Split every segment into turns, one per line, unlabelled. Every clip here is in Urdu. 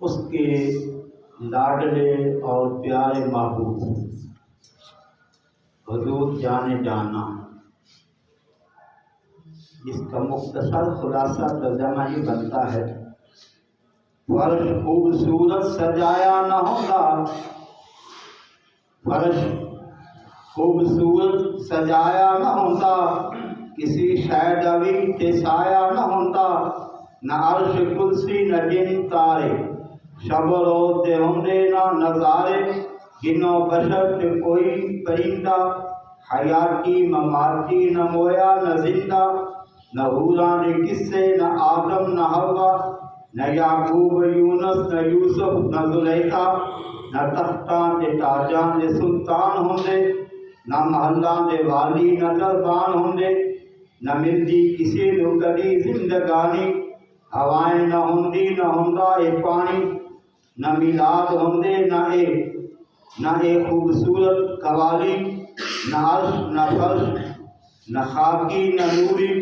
اس کے لاڈلے اور پیارے محبوب حضور جان جانا، جس کا مختصر خلاصہ ترجمہ یہ بنتا ہے، فرش خوبصورت سجایا نہ ہوتا، فرش خوبصورت سجایا نہ ہوتا، کسی شیدوی کے سایہ نہ ہوتا، نہ عرش کرسی نہ جن تارے، شب و روز ہوندے نہ نظارے، جنوں بشر پہ کوئی پرندہ، حیاتی مماتی نہ مویا نہ زندہ، نہ حوراں نے قصے نہ آدم نہ حوا، نہ یعقوب یونس نہ یوسف نہ زلیخا، نہ تختاں تے تاجاں دے سلطان ہوندے، نہ محلاں دے والی نہ دربان ہوندے، نہ ملدی کسی نو کدی زندگانی، ہوائیں نہ ہوندی نہ ہوندا اے پانی، نہ میلاد ہوندے نہ اے خوبصورت قوالی، نہ عرش نہ فرش نہ خاکی نہ نوری،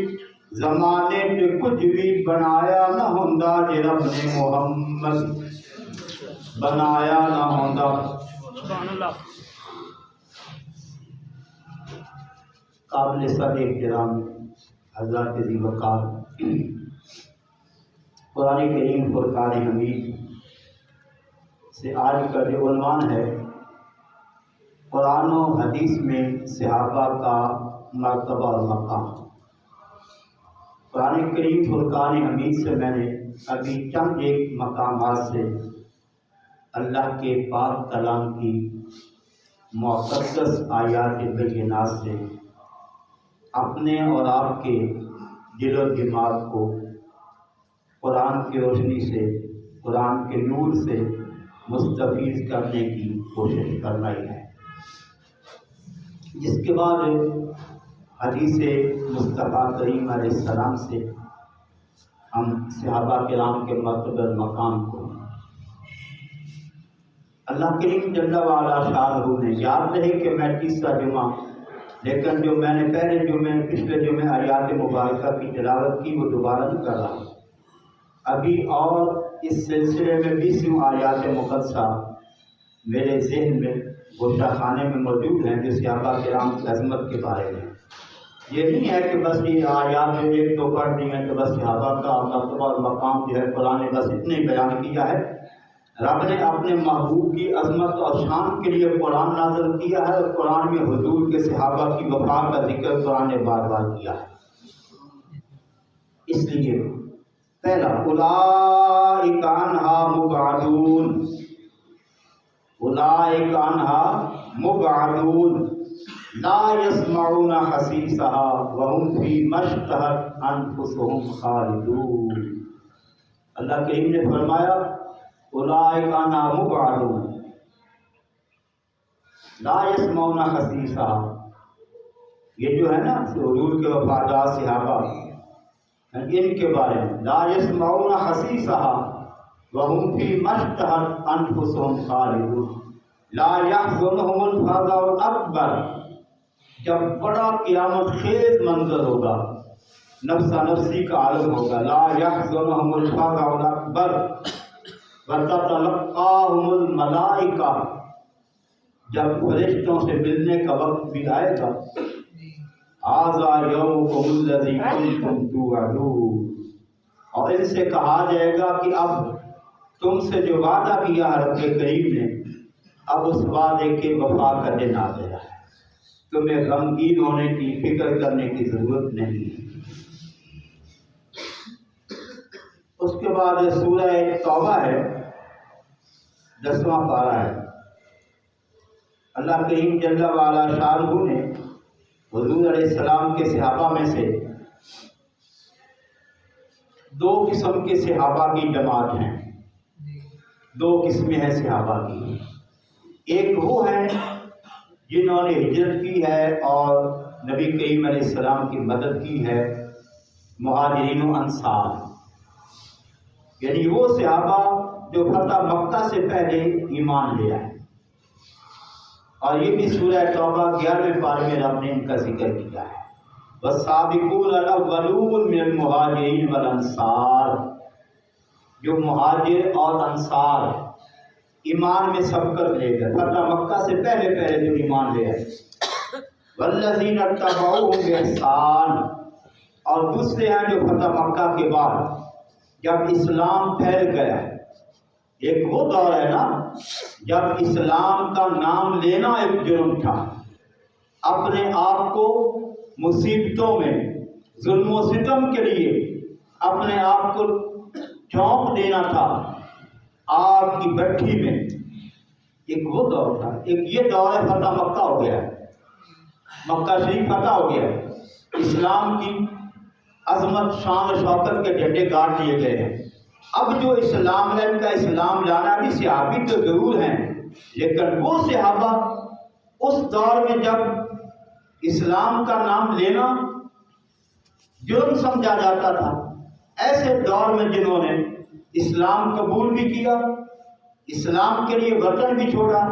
زمانے پہ کچھ بھی بنایا نہ ہوندا جے رب نے محمد بنایا نہ ہوندا۔
سبحان اللہ۔
قابل صد احترام حضرات ذی وقار، قرآن کریم فرقان حمید سے آج کا جو عنوان ہے، قرآن و حدیث میں صحابہ کا مرتبہ اور مقام۔ قرآن کریم فرقان حمید سے میں نے ابھی چند ایک مقامات سے اللہ کے پاک کلام کی مقدس آیات بینات سے اپنے اور آپ کے دل و دماغ کو قرآن کی روشنی سے، قرآن کے نور سے مستفیض کرنے کی کوشش کرنا ہی ہے، جس کے بعد حدیث مصطفیٰ کریم علیہ السلام سے ہم صحابہ کرام کے مرتبہ مقام کو اللہ کریم جل وعلا شانہ نے، یاد رہے کہ میں تیسرا جمعہ، لیکن جو میں نے پچھلے جمعے آیات مبارکہ کی تلاوت کی وہ دوبارہ نہیں کر رہا ہوں۔ ابھی اور اس سلسلے میں 20 آیات مقدسہ میرے ذہن میں گوشہ خانے میں موجود ہیں، جو صحابہ کرام کی عظمت کے بارے میں۔ یہ نہیں ہے کہ بس یہ آیات میں ایک دو پڑھ دی ہیں تو بس صحابہ کا مرتبہ اور مقام جو ہے قرآن نے بس اتنے بیان کیا ہے۔ رب نے اپنے محبوب کی عظمت اور شان کے لیے قرآن نازل کیا ہے، اور قرآن میں حضور کے صحابہ کی وفا کا ذکر قرآن نے بار بار کیا ہے۔ اس لیے پہلا، اولئک عنہا مبعدون، اولئک عنہا مبعدون لا يسمعون حسیسها وهم فیما اشتہت انفسهم خالدون۔ اللہ کریم نے فرمایا اولئک عنہا مبعدون لا يسمعون حسیسها، یہ جو ہے نا حضور کے وفادار صحابہ ان کے بارے میں، لا يسمعون حسیسها وهم فیما اشتہت انفسهم خالدون، لا يحزنهم الفزع الاکبر، جب بڑا قیامت خیز منظر ہوگا، نفسا نفسی کا عالم ہوگا، لا يحزنهم الفزع الاکبر وتتلقاهم الملائکہ، جب فرشتوں سے ملنے کا وقت بھی آئے گا، ھذا یومکم الذی کنتم توعدون، اور ان سے کہا جائے گا کہ اب تم سے جو وعدہ کیا ہے رب کریم نے، اب اس وعدے کے وفا کا دن آ گیا ہے، تمہیں غمگین ہونے کی، فکر کرنے کی ضرورت نہیں ہے۔ اس کے بعد سورہ توبہ ہے، 10واں پارہ ہے۔ اللہ کریم جل وعلا شانہ نے حضور علیہ السلام کے صحابہ میں سے 2 قسم کے صحابہ کی جماعت ہیں، 2 قسمیں ہیں صحابہ کی۔ ایک وہ ہیں جنہوں نے ہجرت کی ہے اور نبی کریم علیہ السلام کی مدد کی ہے، مہاجرین و انصار، یعنی وہ صحابہ جو فتح مکہ سے پہلے ایمان لے آئے، اور یہ بھی سورہ توبہ 11ویں پارے میں رب نے ان کا ذکر کیا ہے، والسابقون الاولون من المہاجرین والانصار، جو مہاجر اور انصار ایمان میں سبقت لے گئے، فتح مکہ سے پہلے جو ایمان لے آئے، والذین اتبعوہم بإحسان، اور دوسرے ہیں جو فتح مکہ کے بعد جب اسلام پھیل گیا۔ ایک وہ دور ہے نا جب اسلام کا نام لینا ایک جرم تھا، اپنے آپ کو مصیبتوں میں ظلم و ستم کے لیے اپنے آپ کو جھونک دینا تھا آگ کی بھٹی میں۔ ایک وہ دور تھا، ایک یہ دور ہے فتح مکہ ہو گیا، مکہ شریف فتح ہو گیا، اسلام کی عظمت شان و شوکت کے جھنڈے گاڑ دیے گئے ہیں۔ اب جو اسلام ہے ان کا اسلام لانا بھی صحابی تو ضرور ہیں، لیکن وہ صحابہ اس دور میں جب اسلام کا نام لینا جرم سمجھا جاتا تھا، ایسے دور میں جنہوں نے اسلام قبول بھی کیا، اسلام کے لیے وطن بھی چھوڑا،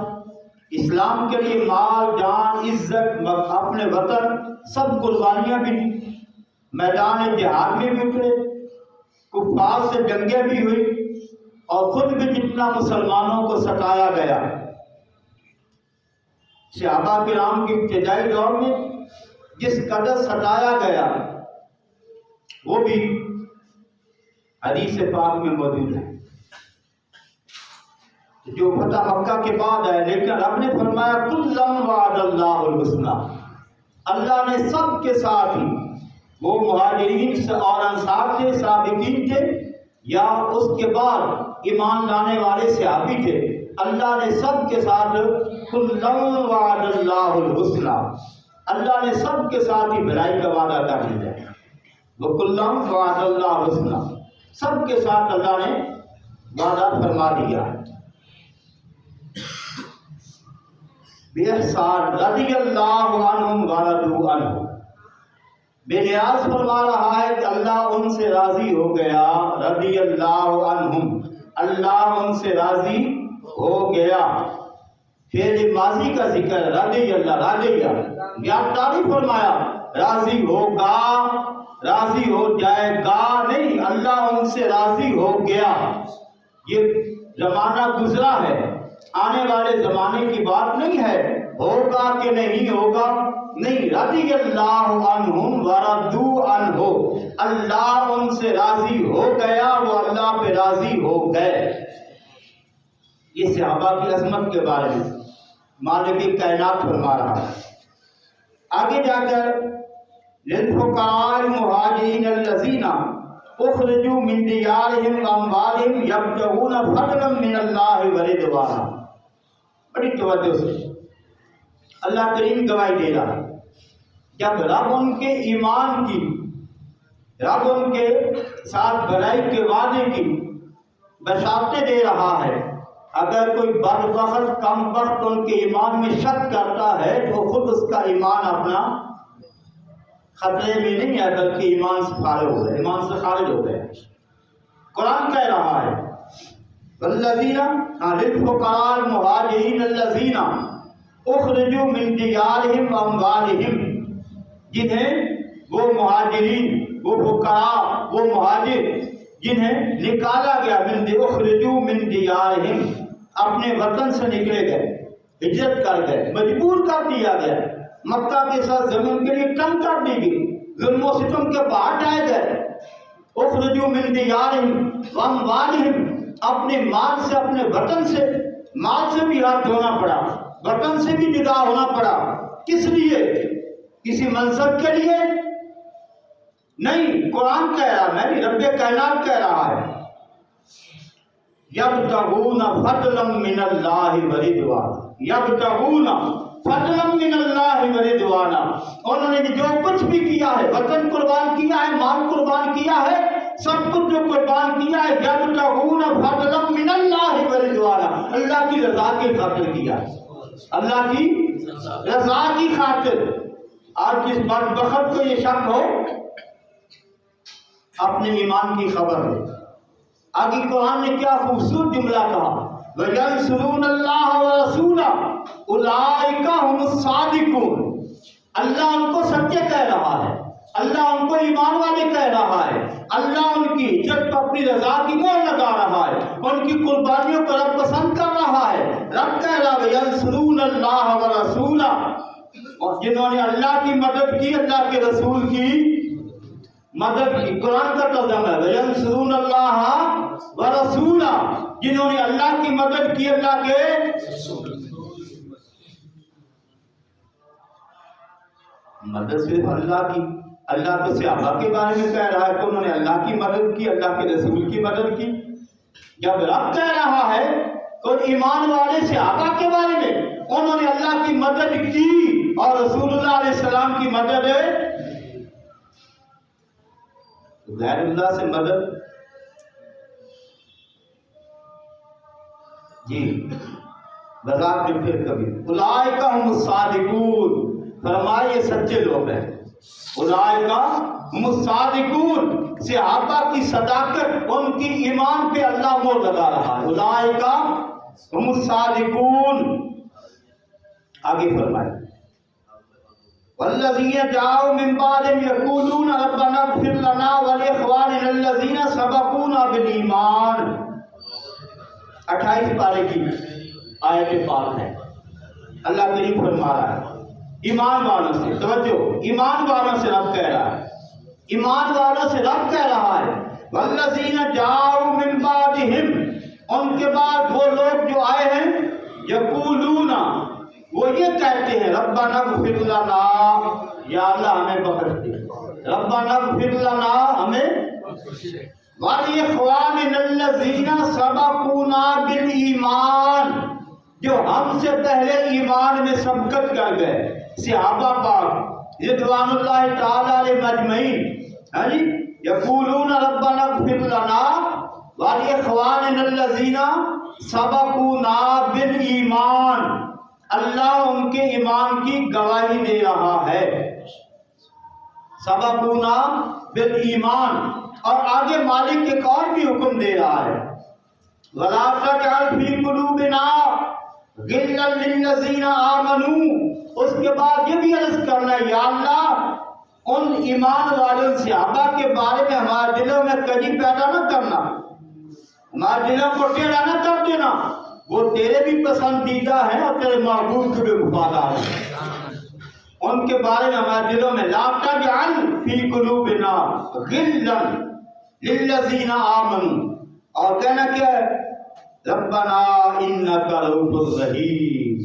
اسلام کے لیے مال جان عزت اپنے وطن سب قربانیاں بھی دی، میدان جہاد میں بھی اترے، کفار سے جنگیں بھی ہوئی، اور خود بھی جتنا مسلمانوں کو ستایا گیا۔ صحابہ کرام کے ابتدائی دور میں جس قدر ستایا گیا وہ بھی حدیث پاک میں موجود ہے، جو فتح مکہ کے بعد ہے۔ لیکن رب نے فرمایا کلًا وعد اللہ الحسنی، اللہ نے سب کے ساتھ ہی، وہ مہاجرین سے اور انصار تھے، سابقین تھے یا اس کے بعد ایمان لانے والے صحابی تھے، اللہ نے سب کے ساتھ کلًا وعد اللہ الحسنی، اللہ نے سب کے ساتھ ہی بھلائی کا وعدہ کر دیا ہے۔ وہ کلًا وعد اللہ الحسنی، سب کے ساتھ اللہ نے وعدہ فرما دیا ہے۔ بِإِحْسَانٍ رضی اللہ عنہم ورضوا عنہ، بے نیاز فرما رہا ہے کہ اللہ ان سے راضی ہو گیا، رضی اللہ عنہم، اللہ ان سے راضی ہو گیا۔ فعل ماضی کا ذکر رضی اللہ، راضی یا تعریف فرمایا، راضی ہوگا، راضی ہو جائے گا نہیں، اللہ ان سے راضی ہو گیا۔ یہ زمانہ گزرا ہے، آنے والے زمانے کی بات نہیں ہے، ہوگا کہ نہیں ہوگا نہیں، رضی اللہ عنہم ورضوا عنہ، اللہ ان سے راضی ہو گیا، وہ اللہ پہ راضی ہو گئے۔ یہ صحابہ کی عظمت کے بارے میں مالک کائنات فرما رہا ہے۔ آگے جا کر للفقراء المہاجرین الذین اخرجوا من دیارہم واموالہم یبتغون فضلا من اللہ ورضوانا، بڑی توجہ سے اللہ کریم گواہی دے رہا ہے۔ جب رب ان کے ایمان کی، رب ان کے ساتھ بھلائی کے وعدے کی بشارتیں دے رہا ہے، اگر کوئی بدبخت کم بخت ان کے ایمان میں شک کرتا ہے تو خود اس کا ایمان اپنا خطرے میں نہیں ہے، بلکہ ایمان سے خارج ہو گئے، ایمان سے خارج ہو گئے۔ قرآن کہہ رہا ہے والذین للفقراء المہاجرین الذین اخرجوا من دیارہم واموالہم، جنہیں وہ مہاجرین، وہ فقراء، وہ مہاجر جنہیں نکالا گیا، اخرجوا من دیارہم، اپنے وطن سے نکلے گئے، ہجرت کر گئے، مجبور کر دیا گیا، مکہ کے ساتھ زمین کے لیے تنگ کر دی گئی، ظلم و ستم کے باہر ڈائے گئے۔ اخرجوا من دیارہم واموالہم، اپنے مال سے، اپنے وطن سے، مال سے بھی ہاتھ دھونا پڑا، وطن سے بھی جدا ہونا پڑا، کس لیے؟ کسی منصب کے لیے نہیں، قرآن کہہ رہا، میں بھی رب کائنات کہہ رہا ہے، یبتغون فضلا من اللہ ورضوانا، یبتغون فضلا من اللہ ورضوانا، انہوں نے جو کچھ بھی کیا ہے، وطن قربان کیا ہے، مال قربان کیا ہے، سب کچھ جو قربان کیا ہے، یبتغون فضلا من اللہ ورضوانا، اللہ کی رضا کی خاطر کیا ہے، اللہ کی رضا کی خاطر۔ آج جس بدبخت کو یہ شک ہو، اپنے ایمان کی خبر ہے۔ آگے قرآن نے کیا خوبصورت جملہ کہا، وَيَنْصُرُونَ اللَّهَ وَرَسُولَهُ أُولَٰئِكَ هُمُ الصَّادِقُونَ، اللہ ان کو سچے کہہ رہا ہے، اللہ ان کو ایمان والے کہہ رہا ہے، اللہ ان کی عزت پر اپنی رضا کی مہر لگا رہا ہے، ان کی قربانیوں کو رب پسند کر رہا ہے۔ رب کہہ رہا ہے ینصرون اللہ ورسولہ، اور جنہوں نے اللہ کی مدد کی، اللہ کے رسول کی مدد کی۔ قرآن کا ترجمہ ہے ینصرون اللہ ورسولہ، جنہوں نے اللہ کی مدد کی، اللہ کے مدد صرف اللہ کی، اللہ تو صحابہ کے بارے میں کہہ رہا ہے کہ انہوں نے اللہ کی مدد کی، اللہ کے رسول کی مدد کی۔ جب رب کہہ رہا ہے تو ایمان والے صحابہ کے بارے میں انہوں نے اللہ کی مدد کی اور رسول اللہ علیہ السلام کی مدد غیر اللہ سے مدد جی بذات میں پھر کبھی اولئک هم الصادقون، فرمائے یہ سچے لوگ ہیں۔ اولئک هم الصادقون، صحابہ کی صداقت، ان کی ایمان پہ اللہ مہر لگا رہا ہے۔ اولئک هم الصادقون، آگے فرمائے والذین جاءوا من بعدهم یقولون ربنا اغفر لنا ولاخواننا الذین سبقونا بالایمان، 28 پارے کی آیت پاک ہے۔ اللہ کریم فرما رہا ہے ایمان والوں سے، توجہ، ایمان والوں سے رب کہہ رہا ہے، ایمان والوں سے رب کہہ رہا ہے والذین جاءوا من بعدهم، ان کے بعد وہ لوگ جو آئے ہیں، یقولون، وہ یہ کہتے ہیں ربنا اغفر لنا، یا اللہ ہمیں بخش دے، ربنا اغفر لنا، ہمیں وَلِإِخْوَانِنَا الَّذِينَ سَبَقُونَا بِالْإِيمَانِ، جو ہم سے پہلے ایمان میں سبقت کر گئے، صحابہ پاک رضوان اللہ تعالی علیہم اجمعین، ہاں جی، یقولون ربنا اغفر لنا وَلِإِخْوَانِنَا الَّذِينَ سَبَقُونَا بِالْإِيمَانِ، اللہ ان کے ایمان کی گواہی دے رہا ہے، سبقونا بالایمان۔ اور آگے مالک ایک اور بھی حکم دے رہا ہے وَلَا تَجْعَلْ فِي قُلُوبِنَا غِلًّا لِلَّذِينَ آمَنُوا، اس کے بعد یہ بھی عرض کرنا ہے یا اللہ ان ایمان والوں صحابہ کے بارے میں ہمارے دلوں میں کجی پیدا نہ کرنا، ہمارے دلوں کو ٹیڑھا نہ کر دینا، وہ تیرے بھی پسندیدہ ہیں اور تیرے محبوب کے بھی وفادار ہیں، ان کے بارے میں ہمارے دلوں میں لا تجعل فی قلوبنا غلا للذین آمنوا، اور کہنا کیا ہے ربنا انک رؤوف رحیم،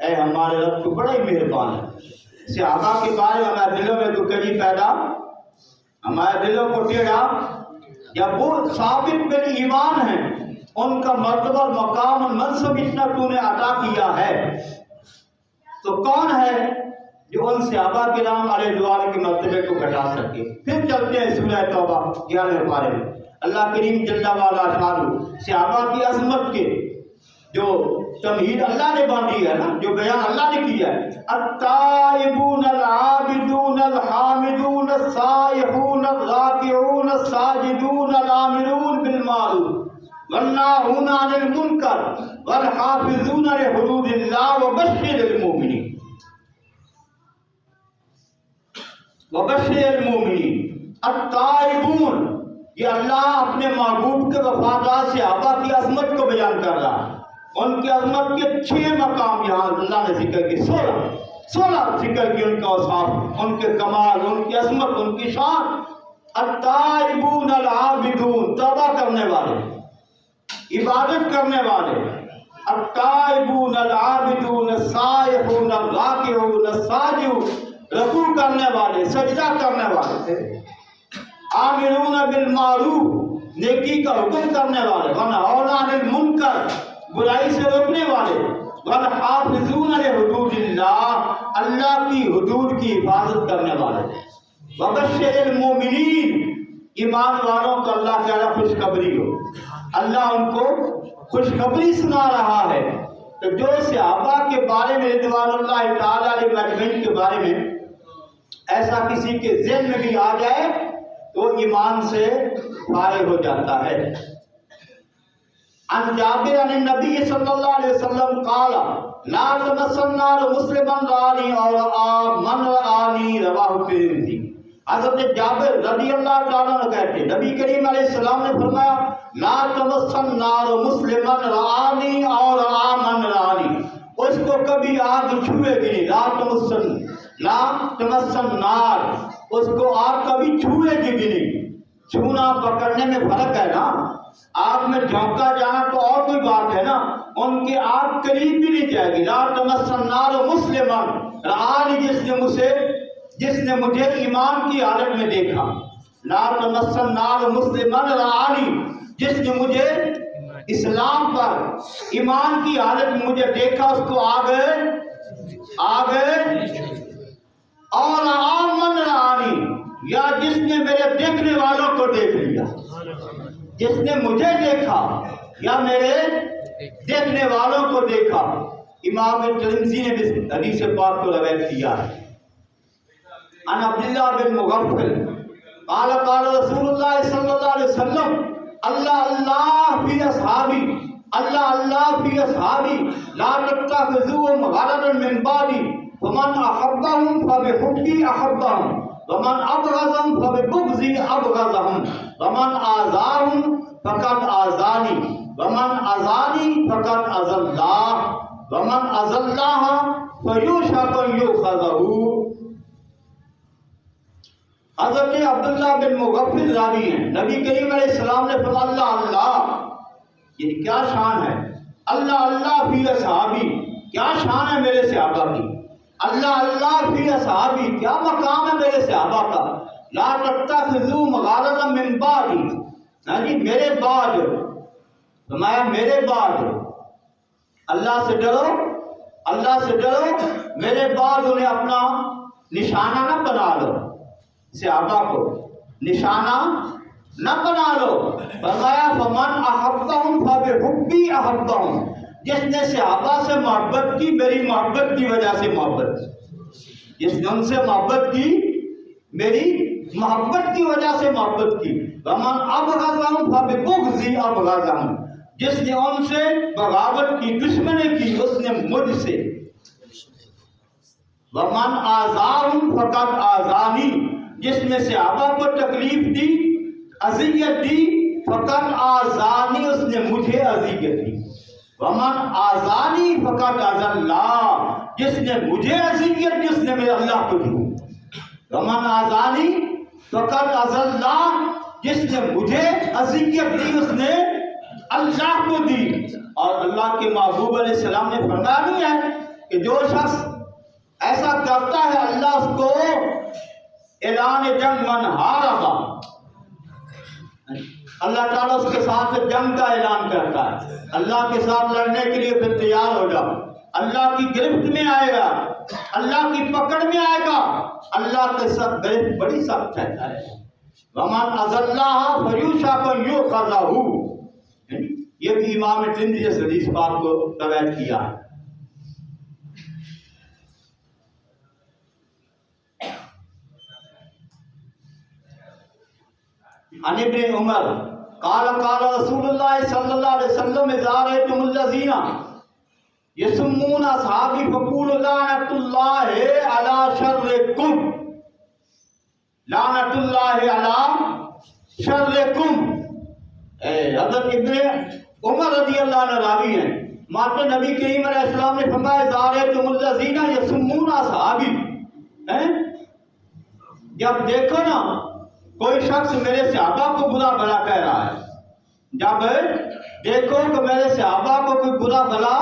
اے ہمارے رب تو بڑا ہی مہربان ہے۔ صحابہ کے بارے میں ہمارے دلوں میں تو کجی پیدا، ہمارے دلوں کو ٹیڑھا، یا وہ ثابت بالایمان ہیں، ان کا مرتبہ مقام اور منصب اتنا تو نے عطا کیا ہے، تو کون ہے جو ان صحابہ کرام علیہ رضوان کے مرتبے کو گھٹا سکے؟ پھر چلتے ہیں سورہ توبہ 11 پارے میں، اللہ کریم جل وعلا شانہ صحابہ کی عظمت کے جو تمہید اللہ نے باندھی ہے نا، جو بیان اللہ نے کیا ہے، التائبون العابدون الحامدون السائحون الراکعون الساجدون الآمرون بالمعروف والناہون عن المنکر والحافظون لحدود اللہ وبشر المؤمنین وبشر المؤمنین۔ التائبون، یہ اللہ اپنے محبوب کے وفادار صحابہ کی عظمت کو بیان کر رہا ہے، ان کی عظمت کے 6 مقام یہاں اللہ نے ذکر کی، 16 ذکر کی ان کا اوصاف، ان کے کمال، ان کی عظمت، ان کی شان۔ التائبون العابدون، توبہ کرنے والے، عبادت کرنے والے، التائبون العابدون السائحون الراکعون الساجدون، رکوع کرنے والے، سجدہ کرنے والے، آمرون بالمعروف، نیکی کا حکم کرنے والے، ونہون عن المنکر، برائی سے روکنے والے، والحافظون لحدود اللہ، اللہ کی حدود کی حفاظت کرنے والے، وبشر المؤمنین، ایمان والوں کو اللہ تعالیٰ خوشخبری ہو، اللہ ان کو خوشخبری سنا رہا ہے۔ تو جو صحابہ کے بارے میں رضوان اللہ تعالیٰ علیہ اجمعین کے بارے میں ایسا کسی کے ذہن میں بھی آ جائے تو ایمان سے فارغ ہو جاتا ہے۔ عن جابر عن النبی صلی اللہ علیہ وسلم قال لا تمس النار مسلما رآنی اور من رآنی، رواہ الترمذی۔ حضرت جابر رضی اللہ تعالیٰ عنہ کہتے ہیں نبی کریم علیہ السلام نے فرمایا لا تمسن نار مسلمن رعانی اور آمن رعانی، اس کو کبھی آگ چھوئے گی نہیں. لا تمسن نار، اس کو آگ کبھی چھوئے گی بھی نہیں. چھونا پکڑنے میں فرق ہے نا، آگ میں جھونکا جانا تو اور کوئی بات ہے نا، ان کے آگ قریب بھی نہیں جائے گی. لا تمسن نار مسلمن رعانی، جس نے مجھے ایمان کی حالت میں دیکھا. لا تمسن نار مسلمن رعانی، جس نے مجھے اسلام پر ایمان کی حالت میں مجھے دیکھا اس کو آگے اور آمن رعانی، یا جس نے میرے دیکھنے والوں کو دیکھ لیا. جس نے مجھے دیکھا یا میرے دیکھنے والوں کو دیکھا. امام ترمذی نے بھی حدیث پاک کو روایت کیا ہے. عن عبداللہ بن مغفل قال قال رسول اللہ صلی اللہ علیہ وسلم اللہ اللہ فی اصحابی، اللہ اللہ فی اصحابی لا تتخذوهم غرضا من بعدی فمن احبهم فبحبی احبهم ومن ابغضهم فببغضی ابغضهم ومن آذاهم فقد آذانی ومن آذانی فقد آذى الله ومن آذى الله فیوشک ان یؤخذه. حضرت عبداللہ بن مغفل راوی ہیں. نبی کریم علیہ السلام نے فرمایا اللہ اللہ، یہ کیا شان ہے. اللہ اللہ فی اصحابی، کیا شان ہے میرے صحابہ کی. اللہ اللہ فی اصحابی، کیا مقام ہے میرے صحابہ کا. لا تتخذوا مغارضا من بعدی، یعنی میرے بعد، فرمایا میرے بعد. اللہ سے ڈرو، اللہ سے ڈرو، میرے بعد انہیں اپنا نشانہ نہ بنا لو. صحابہ کو نشانہ نہ بنا لو. فرمایا فمن احبهم فبحبی احبهم، جس نے صحابہ سے محبت کی میری محبت کی وجہ سے محبت کی. جس نے ان سے محبت کی میری محبت کی وجہ سے محبت کی. ومن ابغضهم فببغضی ابغضهم، جس نے ان سے بغاوت کی، دشمنی کی، اس نے مجھ سے. ومن آذاهم فقد آذانی، جس نے صحابہ کو تکلیف دی، اذیت دی، فقط آذانی، اس نے مجھے اذیت دی. ومن آذانی فقط آذى اللہ، جس نے مجھے اذیت دی اس نے میرے اللہ کو دی. ومن آذانی فقط آذى اللہ، جس نے مجھے اذیت دی اس نے اللہ کو دی. اور اللہ کے محبوب علیہ السلام نے فرمایا نہیں ہے کہ جو شخص ایسا کرتا ہے اللہ اس کو اعلان جنگ من ہارا، اللہ تعالیٰ اس کے ساتھ جنگ کا اعلان کرتا ہے. اللہ کے ساتھ لڑنے کے لیے پھر تیار ہو جاؤ. اللہ کی گرفت میں آئے گا، اللہ کی پکڑ میں آئے گا. اللہ کے ساتھ گرفت بڑی سخت ہے. ومن اذى الله فیوشک ان یؤخذه، یہ بھی امام ترمذی نے حدیث پاک کو روایت کیا ہے. عن ابن عمر قال قال رسول اللہ صلی اللہ علیہ وسلم اذا رأيتم الذين يسمون اصحابي فقولوا لعنة الله على شركم، لعنة الله على شركم. حضرت ابن عمر رضی اللہ عنہ راوی ہیں. ماتے نبی کریم علیہ السلام نے فرمایا اذا رأيتم الذين يسمون اصحابي، جب دیکھو نا کوئی شخص میرے صحابہ کو برا بھلا کہہ رہا ہے، جب دیکھو کہ میرے صحابہ کو کوئی برا بھلا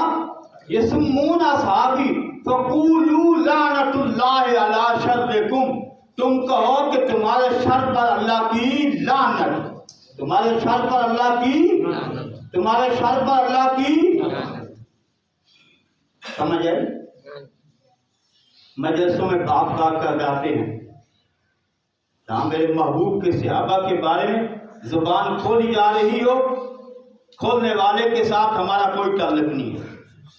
یسمون اصحابی فقولوا لعنۃ اللہ علی شرکم، تم کہو کہ تمہارے شر پر اللہ کی لعنت، تمہارے شر پر اللہ کی، تمہارے شر پر اللہ کی. سمجھ آئے؟ مجلسوں میں باپ باپ کر جاتے ہیں جہاں میرے محبوب کے صحابہ کے بارے میں زبان کھولی جا رہی ہو، کھولنے والے کے ساتھ ہمارا کوئی تعلق نہیں ہے،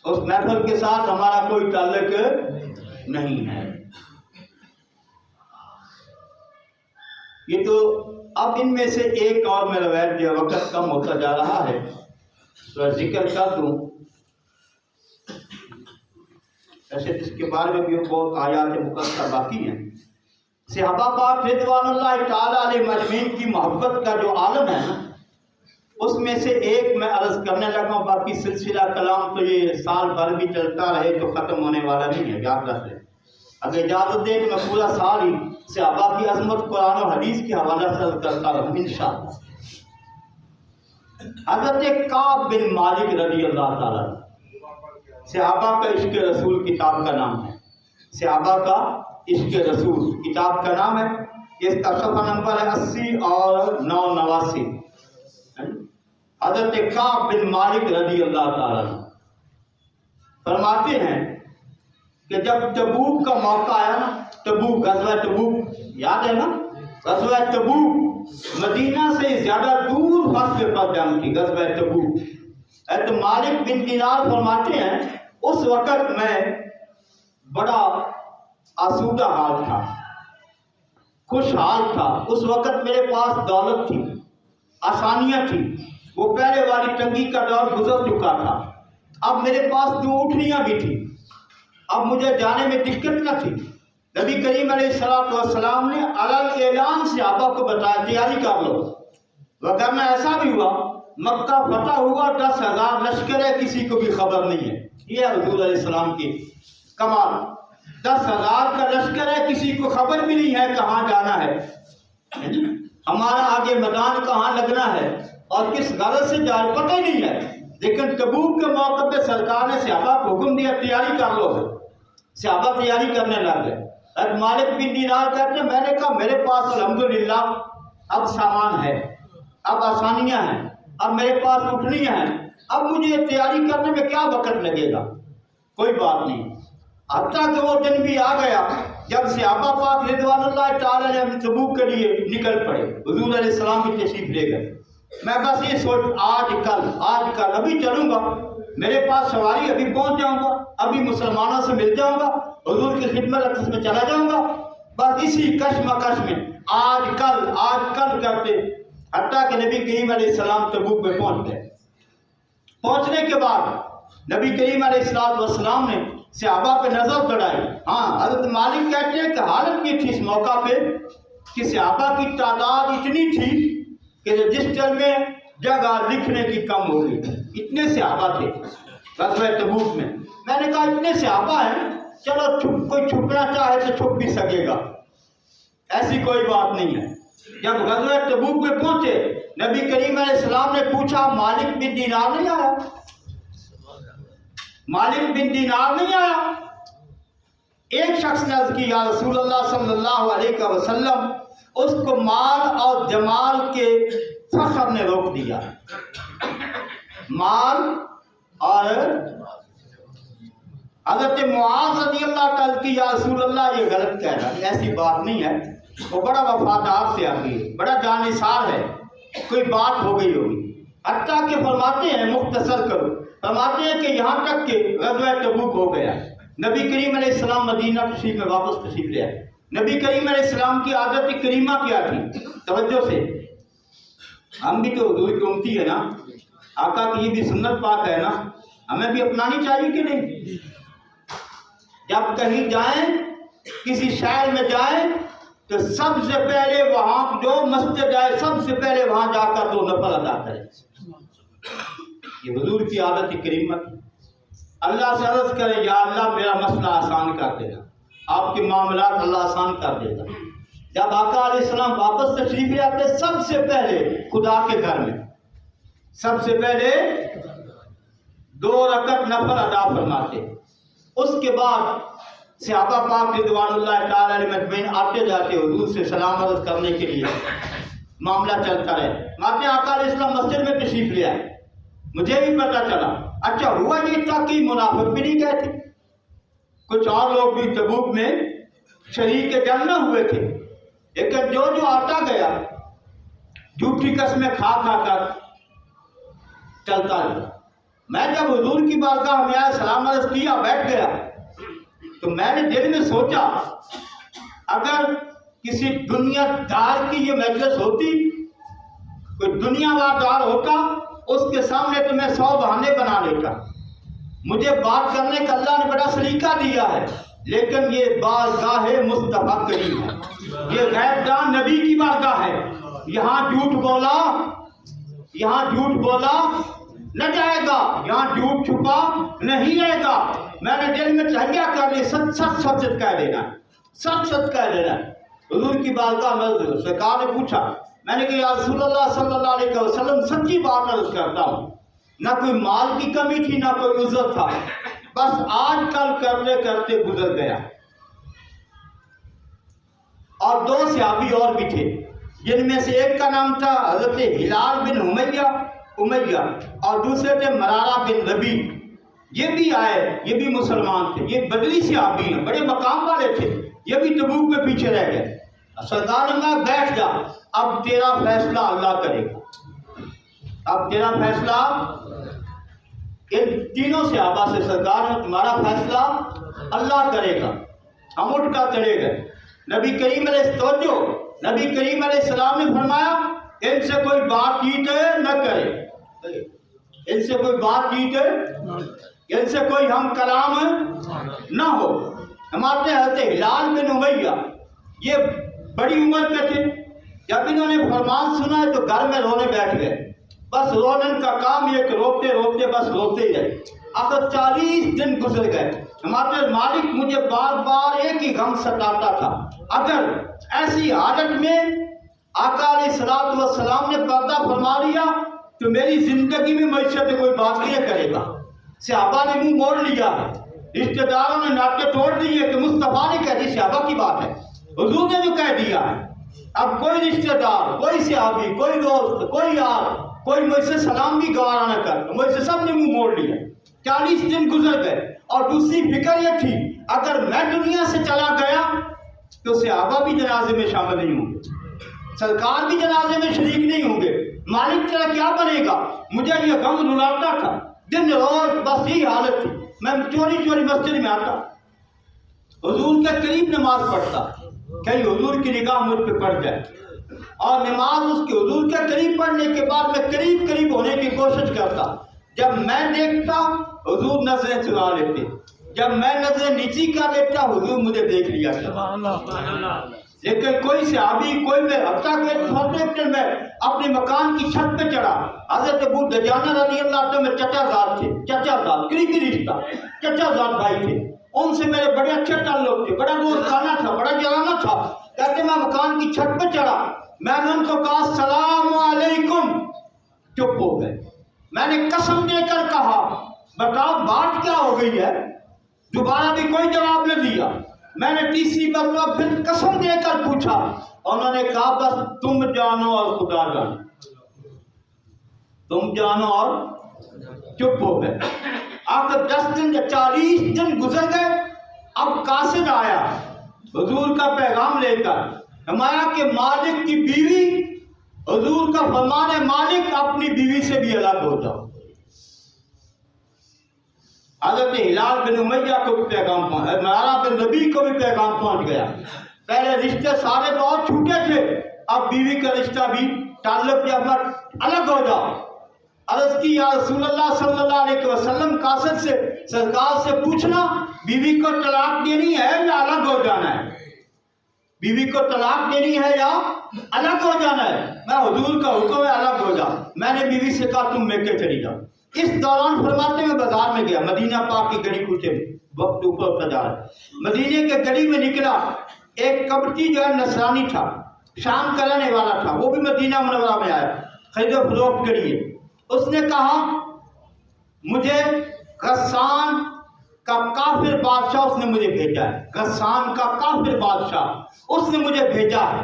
اس محفل کے ساتھ ہمارا کوئی تعلق نہیں ہے. یہ تو اب ان میں سے ایک اور میں روایت جو وقت کم ہوتا جا رہا ہے تو ذکر کر دوں. ایسے اس کے بارے میں بھی بہت آیات مقدسہ باقی ہیں صحابہ پاک رضوان اللہ تعالیٰ علیہ مجمعین کی محبت کا جو عالم ہے نا، اس میں سے ایک میں عرض کرنے لگا ہوں، باقی سلسلہ کلام تو یہ سال بھر بھی چلتا رہے تو ختم ہونے والا نہیں ہے، یاد رکھ لیں۔ اگر اجازت دے تو میں پورا سال ہی صحابہ کی عظمت قرآن و حدیث کے حوالہ سے کرتا رہوں انشاءاللہ۔ حضرت کعب بن مالک رضی اللہ تعالیٰ، صحابہ کا عشق رسول کتاب کا نام ہے، صحابہ کا عشق رسول کتاب کا نام ہے، اس کا صفحہ نمبر ہے 80 اور 989۔ حضرت کعب بن مالک رضی اللہ تعالیٰ فرماتے ہیں کہ جب تبوک کا موقع آیا نا، تبوک، غزوہ تبوک یاد ہے نا، غزوہ تبوک مدینہ سے زیادہ دور فاصلے پر جنگ کی غزوہ تبوک۔ حضرت مالک بن دینار فرماتے ہیں اس وقت میں بڑا آسودہ حال تھا، خوشحال تھا، اس وقت میرے پاس دولت تھی، آسانیاں تھی، وہ پہلے والی تنگی کا دور گزر چکا تھا، اب میرے پاس دو اٹھنیاں بھی تھی، اب مجھے جانے میں دقت نہ تھی۔ نبی کریم علیہ السلام نے علل اعلان صحابہ کو بتایا تیاری کر لو، وگرنہ ایسا بھی ہوا مکہ فتح ہوا 10,000 لشکر ہے، کسی کو بھی خبر نہیں ہے۔ یہ حضور علیہ السلام کی کمال، 10,000 کا لشکر ہے، کسی کو خبر بھی نہیں ہے کہاں جانا ہے، ہمارا آگے میدان کہاں لگنا ہے اور کس غرض سے جائے پتہ ہی نہیں ہے۔ لیکن تبوک کے موقع پہ سرکار نے صحابہ کو حکم دیا تیاری کر لو، صحابہ تیاری کرنے لگ گئے۔ مالک بن دینار کہتے ہیں میں نے کہا میرے پاس الحمدللہ اب سامان ہے، اب آسانیاں ہیں، اب میرے پاس اٹھنیاں ہیں، اب مجھے تیاری کرنے میں کیا وقت لگے گا، کوئی بات نہیں۔ حتیٰ کہ وہ دن بھی آ گیا جب صحابہ پاک رضوان اللہ تعالیٰ نے تبوک کے لیے نکل پڑے، حضور علیہ السلام کی تشریف لے گئے۔ میں بس یہ سوچ آج کل ابھی چلوں گا، میرے پاس سواری، ابھی پہنچ جاؤں گا، ابھی مسلمانوں سے مل جاؤں گا، حضور کی خدمت میں چلا جاؤں گا، بس اسی کشمکش میں آج کل کرتے، حتیٰ کہ نبی کریم علیہ السلام تبوک میں پہنچ گئے۔ پہنچنے کے بعد نبی کریم علیہ السلام نے صحابہ پہ نظر دوڑائی۔ ہاں، حضرت مالک کہتے ہیں کہ حالت یہ تھی اس موقع پہ کہ صحابہ کی تعداد اتنی تھی کہ جس ٹائم میں جگہ لکھنے کی کم ہو گئی، اتنے صحابہ تھے غزوہ تبوک میں۔ میں نے کہا اتنے صحابہ ہیں، چلو کوئی چھپنا چاہے تو چھپ بھی سکے گا، ایسی کوئی بات نہیں ہے۔ جب غزوہ تبوک میں پہنچے نبی کریم علیہ السلام نے پوچھا مالک بن دینار نہیں آیا؟ مالک بن دینار نہیں آیا؟ ایک شخص نے عرض کی یا رسول اللہ صلی اللہ علیہ وسلم، اس کو مال اور جمال کے فخر نے روک دیا، مال اور حضرت معاذ رضی اللہ تعالیٰ کی یا رسول اللہ یہ غلط کہہ رہا ہے، ایسی بات نہیں ہے، وہ بڑا وفادار سے آگئی ہے، بڑا جانثار ہے، کوئی بات ہو گئی ہوگی۔ حتیٰ کہ فرماتے ہیں مختصر کرو، فرماتے ہیں کہ یہاں تک کہ غزوہ تبوک ہو گیا، نبی کریم علیہ السلام مدینہ تشریف میں واپس تشریف لے آئے۔ نبی کریم علیہ السلام کی عادت کریمہ کیا تھی؟ توجہ سے، ہم بھی تو حضور کی امتی ہے نا، آقا کی یہ بھی سنت پاک ہے نا، ہمیں بھی اپنانی چاہیے کہ نہیں؟ جب کہیں جائیں، کسی شہر میں جائیں تو سب سے پہلے وہاں جو مسجد ہے سب سے پہلے وہاں جا کر 2 نفل ادا کریں، یہ حضور کی عادت کریمہ تھی۔ اللہ سے عرض کریں یا اللہ میرا مسئلہ آسان کر دینا، آپ کے معاملات اللہ آسان کر دے گا۔ جب آقا علیہ السلام واپس تشریف لے آتے سب سے پہلے خدا کے گھر میں سب سے پہلے 2 رکعت نفل ادا فرماتے، اس کے بعد صحابہ پاک رضوان اللہ تعالیٰ علیہ مجمعین آتے جاتے حضور سے سلام عرض کرنے کے لیے، معاملہ چلتا رہے۔ ماتے آقا علیہ السلام مسجد میں تشریف لے آئے، مجھے بھی پتا چلا، اچھا ہوا یہ تھا کہ منافق بھی نہیں گئے تھے، کچھ اور لوگ بھی تبوک میں شریک جنگ نہ ہوئے تھے، لیکن جو آتا گیا جھوٹی قسمیں کھا کر چلتا رہا۔ میں جب حضور کی بارگاہ میں آیا سلام عرض کیا بیٹھ گیا تو میں نے دل میں سوچا اگر کسی دنیا دار کی یہ مجلس ہوتی، کوئی دنیا دار ہوتا، اس کے سامنے تو میں 100 بہانے بنا لیتا، مجھے بات کرنے کا اللہ نے بڑا سلیقہ دیا ہے، لیکن یہ بارگاہ مصطفیٰ کریم ہے، یہ غیب دان نبی کی بارگاہ ہے. یہاں جھوٹ بولا نہ جائے گا، یہاں جھوٹ چھپا نہیں رہے گا. میں نے دل میں تہیا کر لی، سچ کہہ دینا، سچ کہہ دینا. حضور کی بارگاہ میں سرکار نے پوچھا، میں نے کہا یا رسول اللہ صلی اللہ علیہ وسلم سچی بات عرض کرتا ہوں، نہ کوئی مال کی کمی تھی نہ کوئی عذر تھا، بس آج کل کرتے کرتے گزر گیا. اور 2 صحابی اور بھی تھے، جن میں سے ایک کا نام تھا حضرت ہلال بن امیہ اور دوسرے تھے مرارہ بن ربیع. یہ بھی آئے، یہ بھی مسلمان تھے، یہ بدلی صحابی ہیں، بڑے مقام والے تھے. یہ بھی تبوک میں پیچھے رہ گئے. سرکار نے کہا بیٹھ جا، اب تیرا فیصلہ اللہ کرے گا. اب تیرا فیصلہ ان تینوں صحابہ سے سرکار نے تمہارا فیصلہ اللہ کرے گا. ہم اٹھ کر چلے گئے. نبی کریم علیہ السلام نے فرمایا ان سے کوئی بات چیت نہ کرے، ان سے کوئی بات چیت، ان سے کوئی ہم کلام نہ ہو. ہمارے حضرت ہلال بن امیہ یہ بڑی عمر کے تھے. جب انہوں نے فرمان سنا ہے تو گھر میں رونے بیٹھ گئے. بس رونے کا کام یہ کہ روتے بس روتے ہی رہے. آخر 40 دن گزر گئے. ہمارے مالک مجھے بار بار ایک ہی غم ستاتا تھا، اگر ایسی حالت میں آقا علیہ الصلوۃ والسلام نے پردہ فرما لیا تو میری زندگی میں معیشت کوئی بات نہیں کرے گا. صحابہ نے منہ موڑ لیا ہے، رشتہ داروں نے ناطے توڑ دیے کہ مصطفیٰ نے کہہ دی، صحابہ کی بات ہے، حضور نے جو کہہ دیا ہے. اب کوئی رشتہ دار، کوئی صحابی، کوئی دوست، کوئی یار، کوئی مجھ سے سلام بھی گوارا نہ کر، مجھ سے سب نے منہ موڑ لیا. 40 دن گزر گئے. اور دوسری فکر یہ تھی اگر میں دنیا سے چلا گیا تو صحابہ بھی جنازے میں شامل نہیں ہوں گے، سرکار بھی جنازے میں شریک نہیں ہوں گے. مالک تیرا کیا بنے گا؟ مجھے یہ غم رلاتا تھا، دن روز بس یہی حالت تھی. میں چوری مسجد میں آتا، حضور کے قریب نماز پڑھتا، کہیں حضور کی نگاہ مجھ پہ پڑ جائے. اور نماز اس کے حضور کے قریب پڑھنے کے بعد میں قریب ہونے کی کوشش کرتا. جب میں دیکھتا حضور نظریں چرا لیتے، جب میں نظریں نیچی کر لیتا حضور مجھے دیکھ لیا کرتا. لیکن کوئی صحابی، کوئی میں حتیٰ کہ چھوٹے میں اپنے مکان کی چھت پہ چڑھا. حضرت ابو دجانہ رضی اللہ عنہ میں چچا زاد قریبی رشتہ، چچا زاد بھائی تھے. ان سے میرے بڑے اچھے تعلق تھے، بڑا دوستانہ تھا، بڑا جاننا تھا. کہتے میں مکان کی چھت پہ چڑھا، میں نے ان کو کہا السلام علیکم، چپ ہو گئے. میں نے قسم دے کر کہا بتاؤ بات کیا ہو گئی ہے؟ دوبارہ بھی کوئی جواب نہ دیا. میں نے تیسری مرتبہ پھر قسم دے کر پوچھا، انہوں نے کہا بس تم جانو اور خدا جانو، تم جانو اور چپ ہو گئے. آخر 40 دن گزر گئے. اب قاصد آیا حضور کا پیغام لے کر، ہمارا کہ مالک کی بیوی، حضور کا فرمان ہے مالک اپنی بیوی سے بھی الگ ہو جاؤ. حضرت ہلال بن امیہ کو بھی پیغام پہنچ، مرارہ بن ربیع کو بھی پیغام پہنچ گیا. پہلے رشتے سارے بہت چھوٹے تھے، اب بیوی کا رشتہ بھی تعلق یا الگ ہو جاؤ. عرض کی یا رسول اللہ صلی اللہ علیہ وسلم، قاصد سے سرکار سے پوچھنا بیوی کو طلاق دینی ہے یا الگ ہو جانا ہے، بیوی کو طلاق دینی ہے یا الگ ہو جانا ہے. میں حضور کا حکم ہے الگ ہو جا. میں نے بیوی سے کہا تم میں کے چلی جاؤ. اس دوران فرماتے میں بازار میں گیا، مدینہ پاک کی گلی کوچے میں، وقت اوپر سجا ہے. مدینے کے گلی میں نکلا، ایک کپٹی جو ہے نصرانی تھا، شام کا رہنے والا تھا، وہ بھی مدینہ منورہ میں آیا، خرید و فروخت کے لیے. اس نے کہا مجھے غسان کا کافر بادشاہ اس نے مجھے بھیجا ہے، غسان کا کافر بادشاہ اس نے مجھے بھیجا ہے،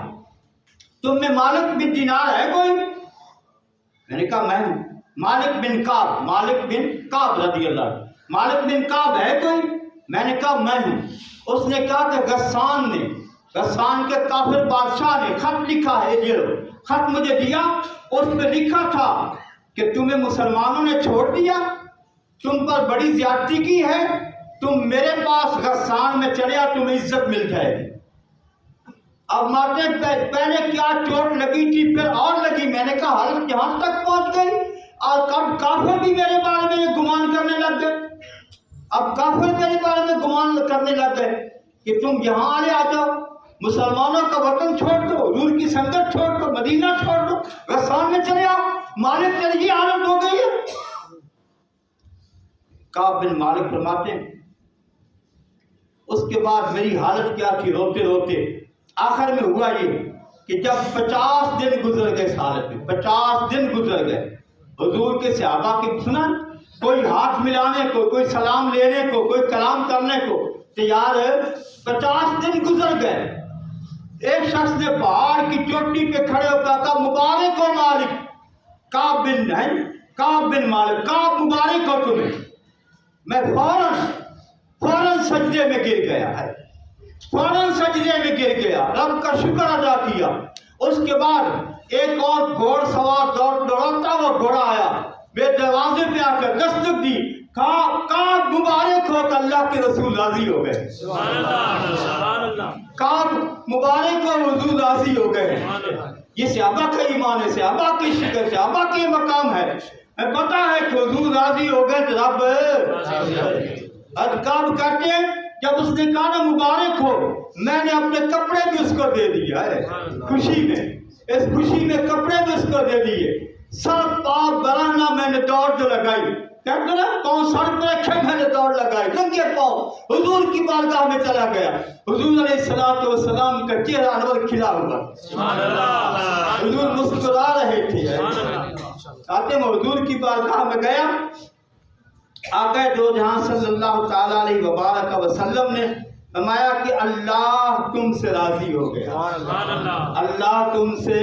تم میں مالک بن دینار ہے کوئی؟ میں نے کہا میں ہوں. مالک بن کعب رضی اللہ عنہ، مالک بن کعب ہے کوئی؟ میں نے کہا میں ہوں. اس نے کہا کہ غسان کے کافر بادشاہ نے خط لکھا ہے، یہ لو خط مجھے دیا، اس پہ لکھا تھا کہ تمہیں مسلمانوں نے چھوڑ دیا، تم پر بڑی زیادتی کی ہے، تم میرے پاس غسان میں چلے آ، تمہیں عزت مل جائے گی. اب مارتے پہلے کیا چوٹ لگی تھی پھر اور لگی. میں نے کہا حالت یہاں تک پہنچ گئی اور کب کافر بھی میرے بارے میں یہ گمان کرنے لگ گئے. اب کافر میرے بارے میں گمان کرنے لگ گئے کہ تم یہاں آ جاؤ، مسلمانوں کا وطن چھوڑ دو، حضور کی سنگت چھوڑ دو، مدینہ چھوڑ دو، غسان میں چلے آؤ، مالک تیری یہ حالت ہو گئی ہے۔ کعب بن مالک فرماتے ہیں اس کے بعد میری حالت کیا تھی، روتے روتے آخر میں ہوا یہ کہ جب 50 دن گزر گئے، اس حالت میں 50 دن گزر گئے، حضور کے صحابہ کی سنا کوئی ہاتھ ملانے کو، کوئی سلام لینے کو، کوئی کلام کرنے کو تیار ہے، 50 دن گزر گئے۔ ایک شخص نے پہاڑ کی چوٹی پہ کھڑے ہو کہا مبارک ہو مالک، کعب بن مالک، کعب مبارک ہو تمہیں۔ میں فوراً سجدے میں گر گیا ہے، فوراً سجدے میں گر گیا، رب کا شکر ادا کیا۔ اس کے بعد ایک اور گھوڑ سوار دوڑتا ہوا گھوڑا آیا، میرے دروازے پہ آ کر دستک دی، کعب مبارک ہو کہ اللہ کے رسول راضی ہو گئے، کعب مبارک ہو حضور راضی ہو گئے۔ یہ صحابہ کا ایمان ہے، صحابہ کی شکر، صحابہ کے مقام ہے، ہمیں پتا ہے کہ حضور راضی ہو گئے تو رب کعب کہتے ہیں جب اس نے کہا نا مبارک ہو، میں نے اپنے کپڑے بھی اس کو دے دیا ہے، خوشی میں، اس خوشی میں کپڑے بھی اس کو دے دیے، سر پاؤں برہنہ میں نے دوڑ جو لگائی، کہتے نا پاؤں سر پہ رکھے میں نے دوڑ لگائی، ننگے پاؤں حضور کی بارگاہ میں چلا گیا۔ حضور علیہ السلام کا چہرہ انور کھلا ہوا، حضور مسکرا رہے تھے۔ آتے میں حضور کی بارگاہ میں گیا، آقا دو جہاں صلی اللہ تعالی علیہ وبارک وسلم نے فرمایا کہ اللہ تم سے راضی ہو گیا، اللہ تم سے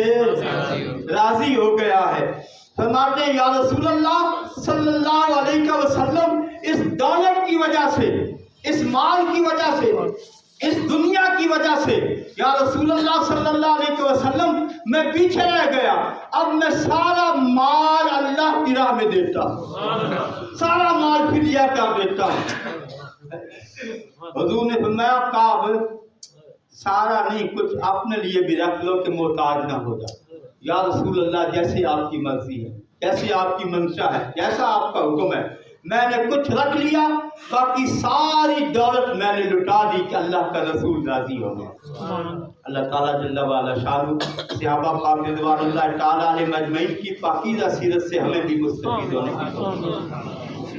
راضی ہو گیا ہے۔ فرماتے ہیں یا رسول اللہ صلی اللہ علیہ وسلم، اس دولت کی وجہ سے، اس مال کی وجہ سے، اس دنیا کی وجہ سے یا رسول اللہ صلی اللہ علیہ وسلم میں پیچھے رہ گیا، اب میں سارا مال اللہ کی راہ میں دیتا ہوں، سارا مال فدیہ کر دیتا ہوں۔ حضور نے فرمایا کعب سارا نہیں، کچھ اپنے لیے بھی رکھ لو کہ محتاج نہ ہو جائے۔ یا رسول اللہ جیسے آپ کی مرضی ہے، جیسے آپ کی منشا ہے، جیسا آپ کا حکم ہے، میں نے کچھ رکھ لیا، باقی ساری دولت میں نے لٹا دی کہ اللہ کا رسول راضی ہو گیا۔ اللہ تعالیٰ جل وعلا شانہ صحابہ پاک رضوان اللہ تعالیٰ علیہ مجمعین کی پاکیزہ سیرت سے ہمیں بھی مستفید ہونے کی توفیق۔